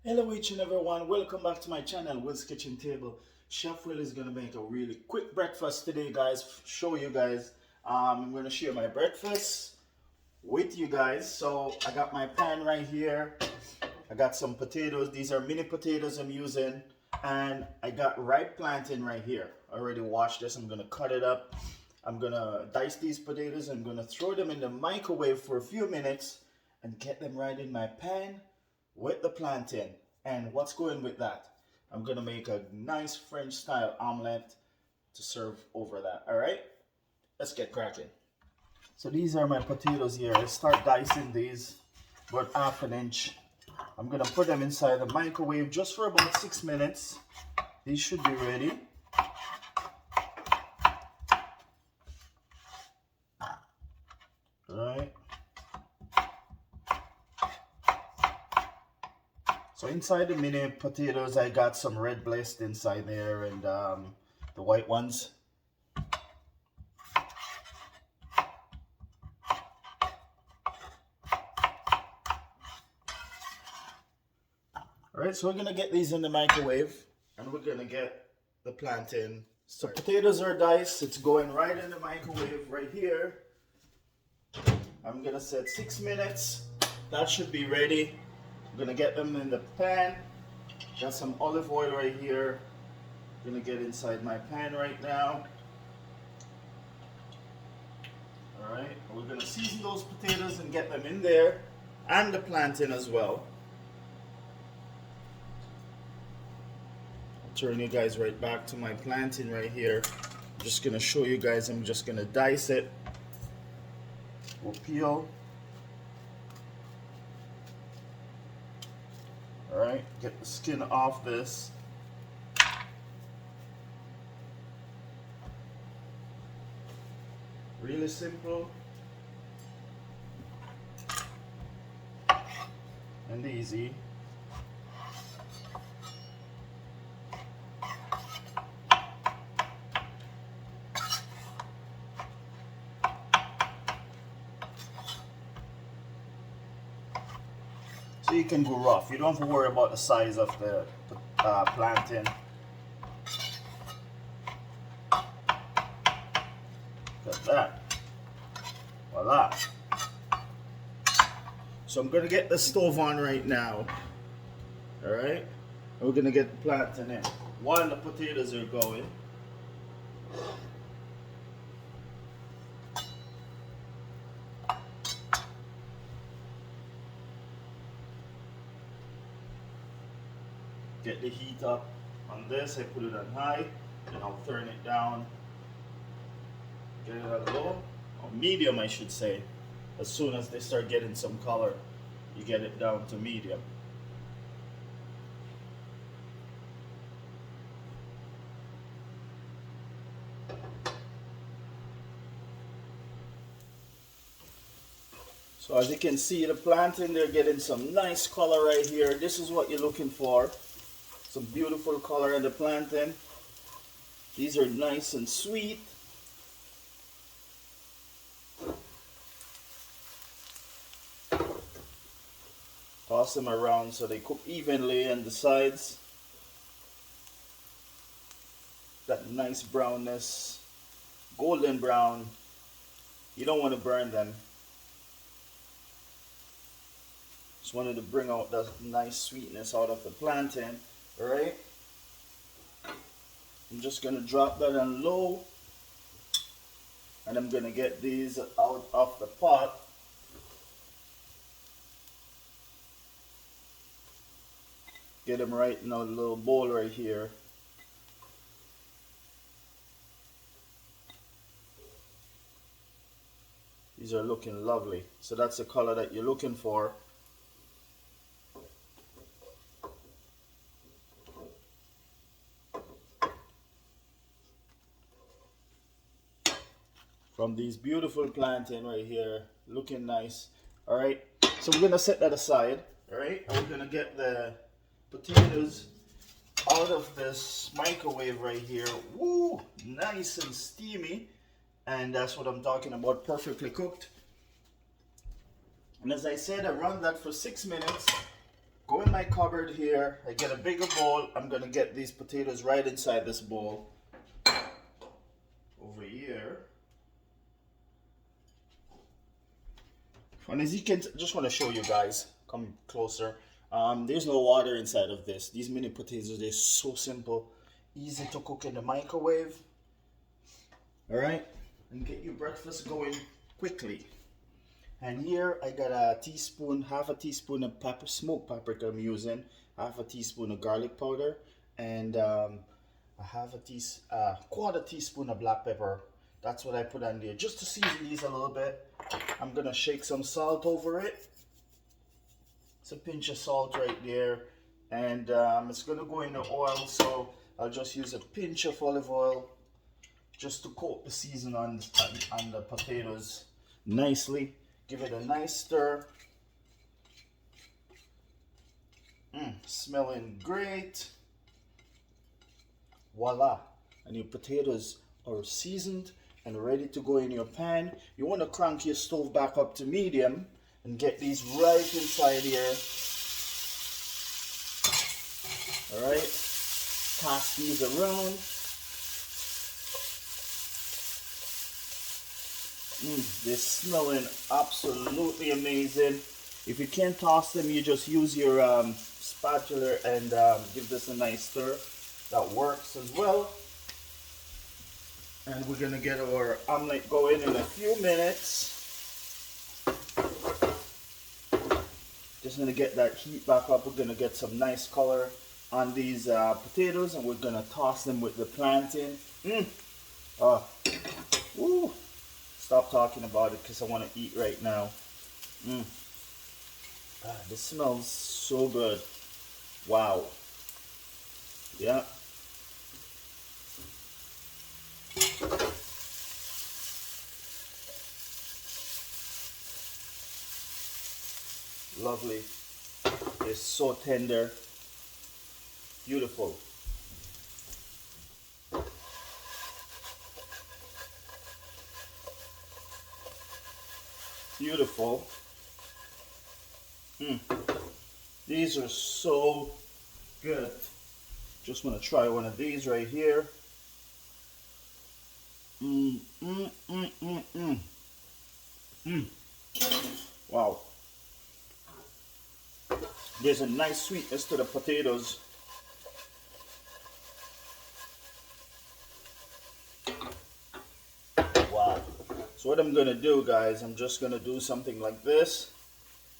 Hello each and everyone, welcome back to my channel, Will's Kitchen Table. Chef Will is going to make a really quick breakfast today guys, show you guys. I'm going to share my breakfast with you guys. So I got my pan right here, I got some potatoes, these are mini potatoes I'm using. And I got ripe plantain right here. I already washed this, I'm going to cut it up. I'm going to dice these potatoes, I'm going to throw them in the microwave for a few minutes and get them right in my pan with the plantain. And what's going with that? I'm gonna make a nice French style omelette to serve over that. All right, let's get cracking. So these are my potatoes here. I start dicing these about half an inch. I'm gonna put them inside the microwave just for about 6 minutes. These should be ready. All right. So inside the mini potatoes, I got some red blessed inside there and the white ones. All right, so we're gonna get these in the microwave and we're gonna get the plantain. So potatoes are diced, it's going right in the microwave right here. I'm gonna set 6 minutes. That should be ready. I'm gonna get them in the pan. Got some olive oil right here. Gonna get inside my pan right now. All right, we're gonna season those potatoes and get them in there and the plantain as well. Turn you guys right back to my plantain right here. I'm just gonna show you guys, I'm just gonna dice it. We'll peel. All right, get the skin off this. Really simple and easy. So you can go rough. You don't have to worry about the size of the plantain. Got that. Voila. So I'm gonna get the stove on right now. All right. And we're gonna get the plantain in while the potatoes are going. Get the heat up on this. I put it on high, then I'll turn it down. Get it at low, or medium I should say. As soon as they start getting some color, you get it down to medium. So as you can see, the plantain, they're getting some nice color right here. This is what you're looking for. Some beautiful color in the plantain. These are nice and sweet. Toss them around so they cook evenly on the sides. That nice brownness, golden brown. You don't want to burn them. Just wanted to bring out that nice sweetness out of the plantain. Alright, I'm just going to drop that on low and I'm going to get these out of the pot. Get them right in a little bowl right here. These are looking lovely. So that's the color that you're looking for. From these beautiful plantain right here, looking nice. All right, so we're gonna set that aside. All right, and we're gonna get the potatoes out of this microwave right here. Woo, nice and steamy, and that's what I'm talking about, perfectly cooked. And as I said, I run that for 6 minutes. go in my cupboard here. I get a bigger bowl. I'm gonna get these potatoes right inside this bowl. Over here. And as you can, just want to show you guys, come closer. There's no water inside of this. These mini potatoes, they're so simple, easy to cook in the microwave. All right, and get your breakfast going quickly. And here I got a teaspoon, half a teaspoon of pepper, smoked paprika I'm using, half a teaspoon of garlic powder, and a quarter teaspoon of black pepper. That's what I put on there, just to season these a little bit. I'm gonna shake some salt over it. It's a pinch of salt right there, and it's gonna go in the oil. So I'll just use a pinch of olive oil just to coat the season on the potatoes nicely. Give it a nice stir. Smelling great. Voila! And your potatoes are seasoned and ready to go in your pan. You want to crank your stove back up to medium and get these right inside here. All right, toss these around. They're smelling absolutely amazing. If you can't toss them, you just use your spatula and give this a nice stir. That works as well. And we're gonna get our omelet going in a few minutes. Just gonna get that heat back up. We're gonna get some nice color on these potatoes, and we're gonna toss them with the plantain. Woo. Stop talking about it because I want to eat right now. This smells so good. Wow. Yeah. Lovely. It's so tender. Beautiful. Beautiful. These are so good. Just want to try one of these right here. Wow. There's a nice sweetness to the potatoes. Wow. So what I'm going to do, guys, I'm just going to do something like this.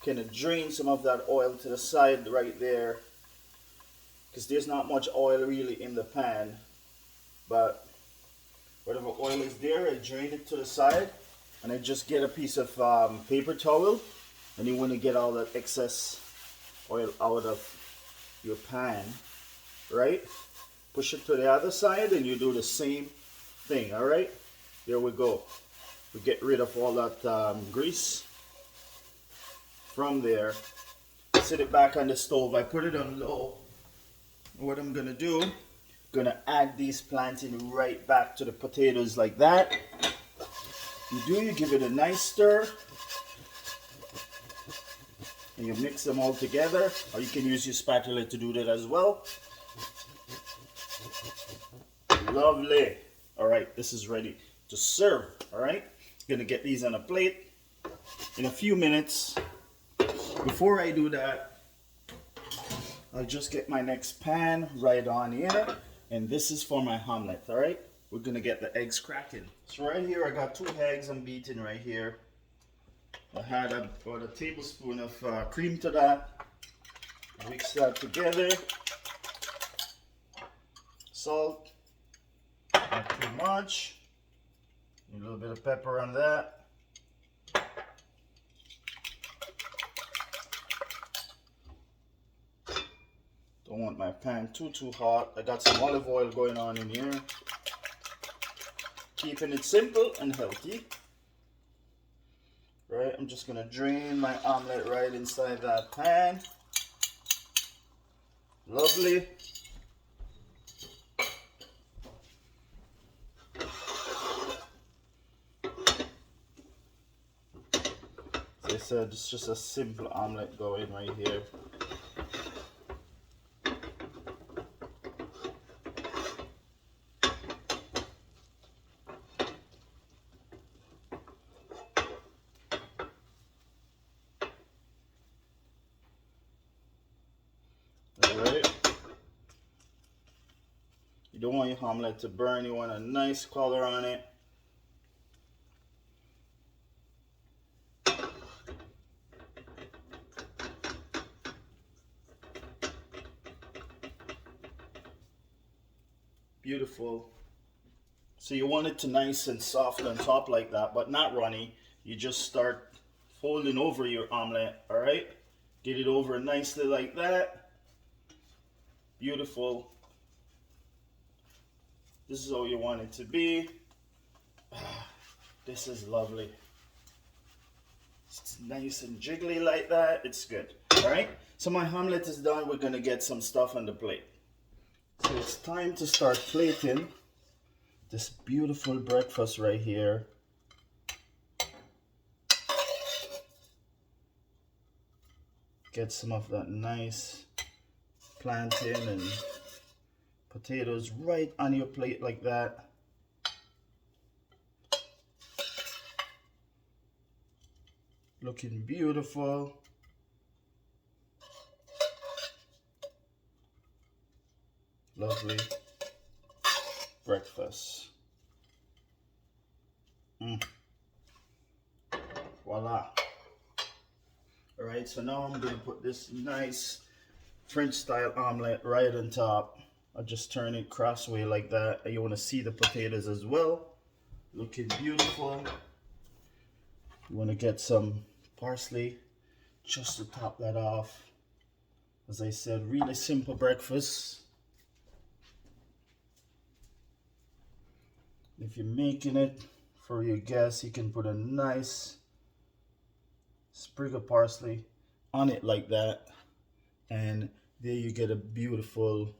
Kind of drain some of that oil to the side right there. Because there's not much oil really in the pan. But whatever oil is there, I drain it to the side. And I just get a piece of paper towel. And you want to get all that excess oil out of your pan. Right? Push it to the other side and you do the same thing. Alright? There we go. We get rid of all that grease from there. Set it back on the stove. I put it on low. What I'm gonna do, gonna add these plantain right back to the potatoes like that. You give it a nice stir, and you mix them all together, or you can use your spatula to do that as well. Lovely. All right, this is ready to serve. All right, gonna get these on a plate in a few minutes. Before I do that, I'll just get my next pan right on here, and this is for my omelet. All right, we're gonna get the eggs cracking. So right here I got 2 eggs I'm beating right here. I had about a tablespoon of cream to that. Mix that together. Salt, not too much. A little bit of pepper on that. Don't want my pan too hot. I got some olive oil going on in here. Keeping it simple and healthy. Right, I'm just gonna drain my omelet right inside that pan. Lovely. As I said, it's just a simple omelet going right here. don't want your omelette to burn. You want a nice color on it. Beautiful. So you want it to nice and soft on top like that, but not runny. You just start folding over your omelette, all right? Get it over nicely like that. Beautiful. This is how you want it to be. This is lovely. It's nice and jiggly like that. It's good, all right? So my omelette is done. We're gonna get some stuff on the plate. So it's time to start plating this beautiful breakfast right here. Get some of that nice plantain and potatoes right on your plate like that. Looking beautiful. Lovely breakfast. Voila. All right, so now I'm gonna put this nice French style omelet right on top. I'll just turn it crossway like that. And you wanna see the potatoes as well. Looking beautiful. You wanna get some parsley just to top that off. As I said, really simple breakfast. If you're making it for your guests, you can put a nice sprig of parsley on it like that, and there you get a beautiful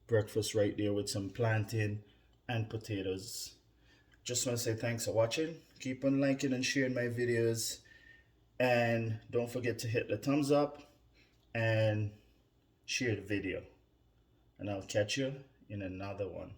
breakfast right there with some plantain and potatoes. Just want to say thanks for watching. Keep on liking and sharing my videos, and don't forget to hit the thumbs up and share the video, and I'll catch you in another one.